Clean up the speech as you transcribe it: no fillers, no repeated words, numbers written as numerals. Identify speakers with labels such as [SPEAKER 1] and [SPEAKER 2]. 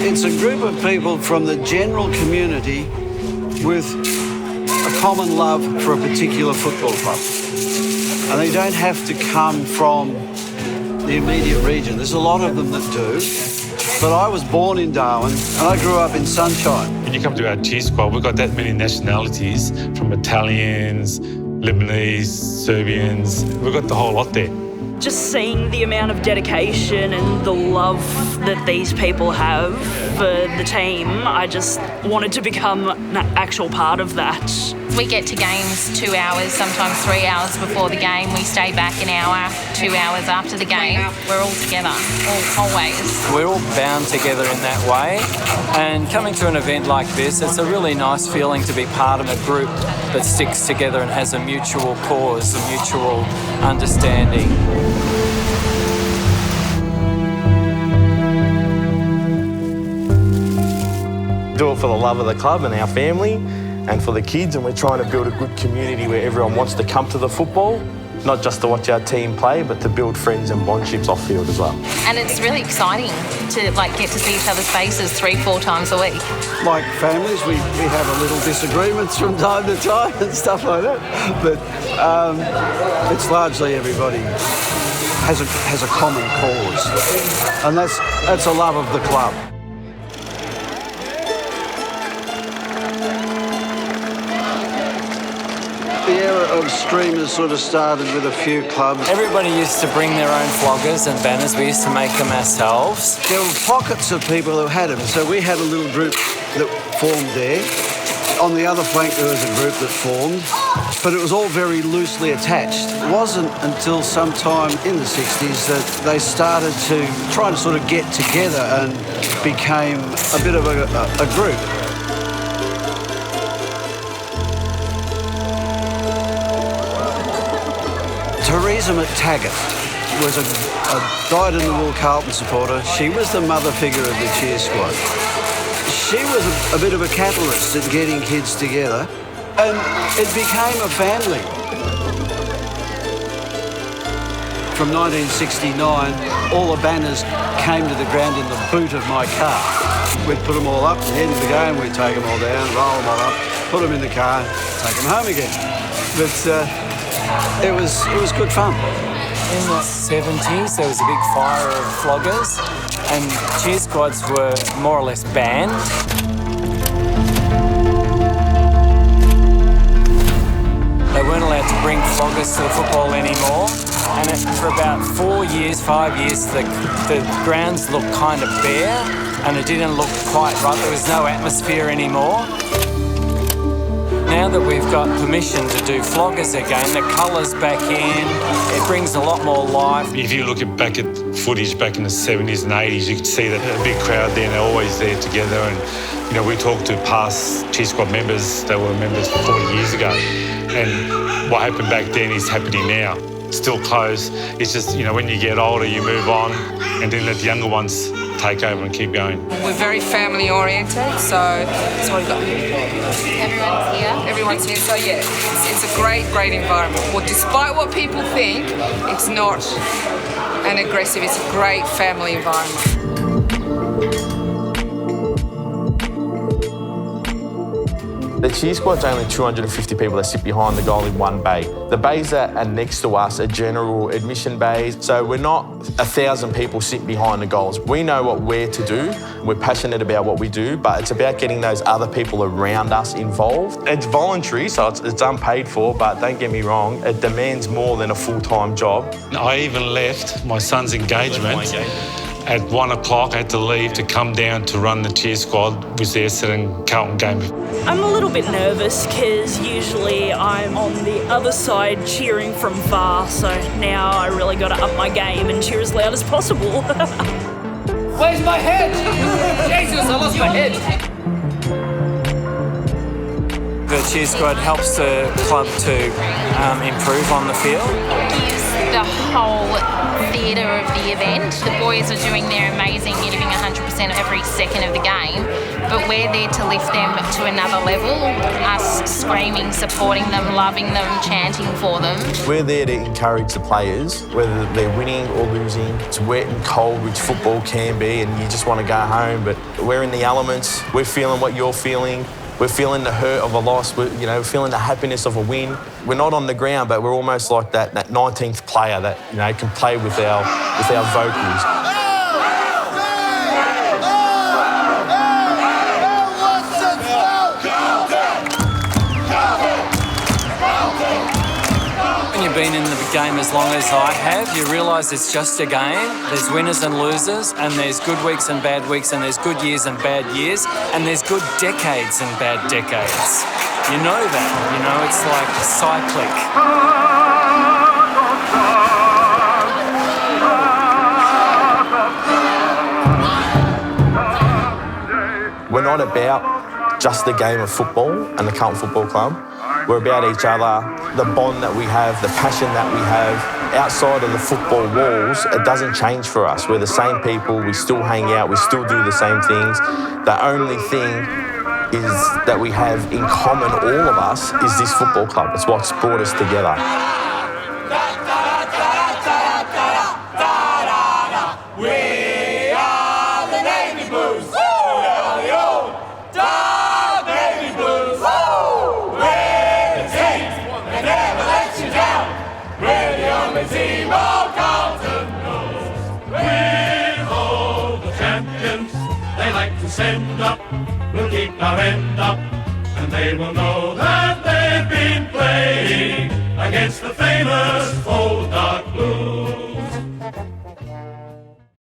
[SPEAKER 1] It's a group of people from the general community with a common love for a particular football club. And they don't have to come from the immediate region. There's a lot of them that do. But I was born in Darwin and I grew up in Sunshine.
[SPEAKER 2] When you come to our cheer squad, we've got that many nationalities, from Italians, Lebanese, Serbians. We've got the whole lot there.
[SPEAKER 3] Just seeing the amount of dedication and the love that these people have for the team, I just wanted to become an actual part of that.
[SPEAKER 4] We get to games 2 hours, sometimes 3 hours before the game. We stay back an hour, 2 hours after the game. We're all together, always.
[SPEAKER 5] We're all bound together in that way. And coming to an event like this, it's a really nice feeling to be part of a group that sticks together and has a mutual cause, a mutual understanding.
[SPEAKER 6] Do it for the love of the club and our family and for the kids, and we're trying to build a good community where everyone wants to come to the football, not just to watch our team play, but to build friends and bondships off field as well.
[SPEAKER 4] And it's really exciting to get to see each other's faces 3-4 times a week.
[SPEAKER 1] Like families, we have a little disagreements from time to time and stuff like that, but it's largely everybody has a common cause, and that's a love of the club. The era of streamers sort of started with a few clubs.
[SPEAKER 5] Everybody used to bring their own floggers and banners. We used to make them ourselves.
[SPEAKER 1] There were pockets of people who had them, so we had a little group that formed there. On the other flank there was a group that formed, but it was all very loosely attached. It wasn't until sometime in the 60s that they started to try to sort of get together and became a bit of a group. Teresa McTaggart was a dyed-in-the-wool Carlton supporter. She was the mother figure of the cheer squad. She was a bit of a catalyst at getting kids together, and it became a family. From 1969, all the banners came to the ground in the boot of my car. We'd put them all up, at the end of the game, we'd take them all down, roll them all up, put them in the car, take them home again. But it was good fun.
[SPEAKER 5] In the 70s, there was a big fire of floggers, and cheer squads were more or less banned. They weren't allowed to bring floggers to the football anymore, and for about 4 years, 5 years, the grounds looked kind of bare, and it didn't look quite right. There was no atmosphere anymore. Now that we've got permission to do floggers again, the colour's back in, it brings a lot more life.
[SPEAKER 2] If you look back at footage back in the 70s and 80s, you could see that a big crowd there, and they're always there together. And, you know, we talked to past cheer squad members, they were members 40 years ago. And what happened back then is happening now. Still close. It's just, you know, when you get older, you move on and then let the younger ones take over and keep going.
[SPEAKER 7] We're very family oriented, so that's what we've got.
[SPEAKER 4] Everyone's here.
[SPEAKER 7] Everyone's here, so yeah, it's a great environment. Well, despite what people think, it's not an aggressive, it's a great family environment.
[SPEAKER 6] The cheer squad's only 250 people that sit behind the goal in one bay. The bays that are next to us are general admission bays, so we're not 1,000 people sit behind the goals. We know what we're to do, we're passionate about what we do, but it's about getting those other people around us involved. It's voluntary, so it's unpaid for, but don't get me wrong, it demands more than a full-time job.
[SPEAKER 2] I even left my son's engagement. At 1 o'clock, I had to leave to come down to run the cheer squad, was there sitting Carlton game.
[SPEAKER 3] I'm a little bit nervous because usually I'm on the other side cheering from far, so now I really got to up my game and cheer as loud as possible.
[SPEAKER 7] Where's my head? Jesus, I lost my head.
[SPEAKER 5] The cheer squad helps the club to improve on the field.
[SPEAKER 4] the whole theatre of the event. The boys are doing their amazing, giving 100% every second of the game, but we're there to lift them to another level, us screaming, supporting them, loving them, chanting for them.
[SPEAKER 6] We're there to encourage the players, whether they're winning or losing. It's wet and cold, which football can be, and you just want to go home, but we're in the elements. We're feeling what you're feeling. We're feeling the hurt of a loss. We're feeling the happiness of a win. We're not on the ground, but we're almost like that 19th player that can play with our vocals.
[SPEAKER 5] When you've been in the game as long as I have, you realise it's just a game. There's winners and losers, and there's good weeks and bad weeks, and there's good years and bad years, and there's good decades and bad decades. You know that, it's like cyclic.
[SPEAKER 6] We're not about just the game of football and the Carlton Football Club. We're about each other, the bond that we have, the passion that we have. Outside of the football walls, it doesn't change for us. We're the same people, we still hang out, we still do the same things. The only thing is that we have in common, all of us, is this football club. It's what's brought us together.
[SPEAKER 8] Team of Carlton knows we're all the champions. They like to send up, we'll keep our end up, and they will know that they've been playing against the famous old dark blue.